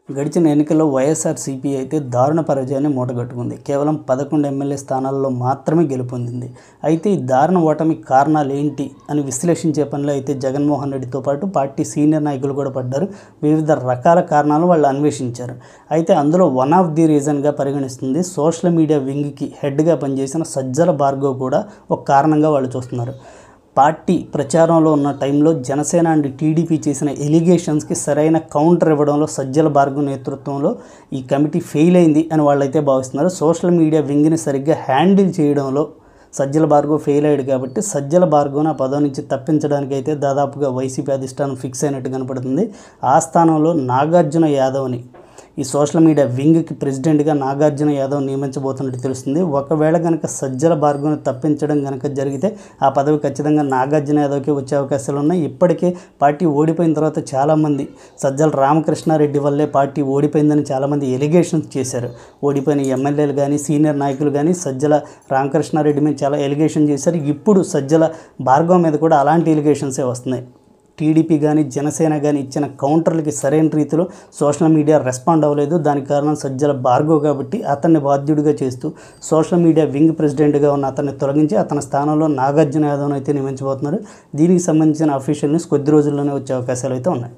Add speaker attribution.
Speaker 1: గడిచిన ఎన్నికల్లో వైఎస్ఆర్సీపీ అయితే దారుణ పరాజయాన్ని మూటగట్టుకుంది. కేవలం 11 ఎమ్మెల్యే స్థానాల్లో మాత్రమే గెలుపొందింది. అయితే ఈ దారుణ ఓటమికి కారణాలు ఏంటి అని విశ్లేషించే పనిలో అయితే జగన్మోహన్ రెడ్డితో పాటు పార్టీ సీనియర్ నాయకులు కూడా పడ్డారు. వివిధ రకాల కారణాలు వాళ్ళు అన్వేషించారు. అయితే అందులో వన్ ఆఫ్ ది రీజన్గా పరిగణిస్తుంది సోషల్ మీడియా వింగ్కి హెడ్గా పనిచేసిన సజ్జల భార్గవ్ కూడా ఒక కారణంగా వాళ్ళు చూస్తున్నారు. పార్టీ ప్రచారంలో ఉన్న టైంలో జనసేన అండ్ టీడీపీ చేసిన ఎలిగేషన్స్కి సరైన కౌంటర్ ఇవ్వడంలో సజ్జల భార్గవ్ నేతృత్వంలో ఈ కమిటీ ఫెయిల్ అయింది అని వాళ్ళైతే భావిస్తున్నారు. సోషల్ మీడియా వింగ్ని సరిగ్గా హ్యాండిల్ చేయడంలో సజ్జల భార్గవ్ ఫెయిల్ అయ్యాడు కాబట్టి సజ్జల భార్గవ్ని ఆ పదవి నుంచి తప్పించడానికి అయితే దాదాపుగా వైసీపీ అధిష్టానం ఫిక్స్ అయినట్టు కనపడుతుంది. ఆ స్థానంలో నాగార్జున యాదవ్ని ఈ సోషల్ మీడియా వింగ్కి ప్రెసిడెంట్గా నాగార్జున యాదవ్ నియమించబోతున్నట్టు తెలుస్తుంది. ఒకవేళ కనుక సజ్జల భార్గవ్ని తప్పించడం కనుక జరిగితే ఆ పదవి ఖచ్చితంగా నాగార్జున యాదవ్కి వచ్చే అవకాశాలు ఉన్నాయి. ఇప్పటికే పార్టీ ఓడిపోయిన తర్వాత చాలామంది సజ్జల రామకృష్ణారెడ్డి వల్లే పార్టీ ఓడిపోయిందని చాలామంది ఎలిగేషన్స్ చేశారు. ఓడిపోయిన ఎమ్మెల్యేలు కానీ సీనియర్ నాయకులు కానీ సజ్జల రామకృష్ణారెడ్డి మీద చాలా ఎలిగేషన్ చేశారు. ఇప్పుడు సజ్జల భార్గవ్ మీద కూడా అలాంటి ఎలిగేషన్సే వస్తున్నాయి. టీడీపీ కానీ జనసేన కానీ ఇచ్చిన కౌంటర్లకి సరైన రీతిలో సోషల్ మీడియా రెస్పాండ్ అవ్వలేదు. దానికి కారణం సజ్జల భార్గవ్ కాబట్టి అతన్ని బాధ్యుడిగా చేస్తూ సోషల్ మీడియా వింగ్ ప్రెసిడెంట్గా ఉన్న అతన్ని తొలగించి అతని స్థానంలో నాగార్జున యాదవ్ను అయితే నియమించబోతున్నారు. దీనికి సంబంధించిన అఫీషియల్ న్యూస్ కొద్ది రోజుల్లోనే వచ్చే అవకాశాలు అయితే ఉన్నాయి.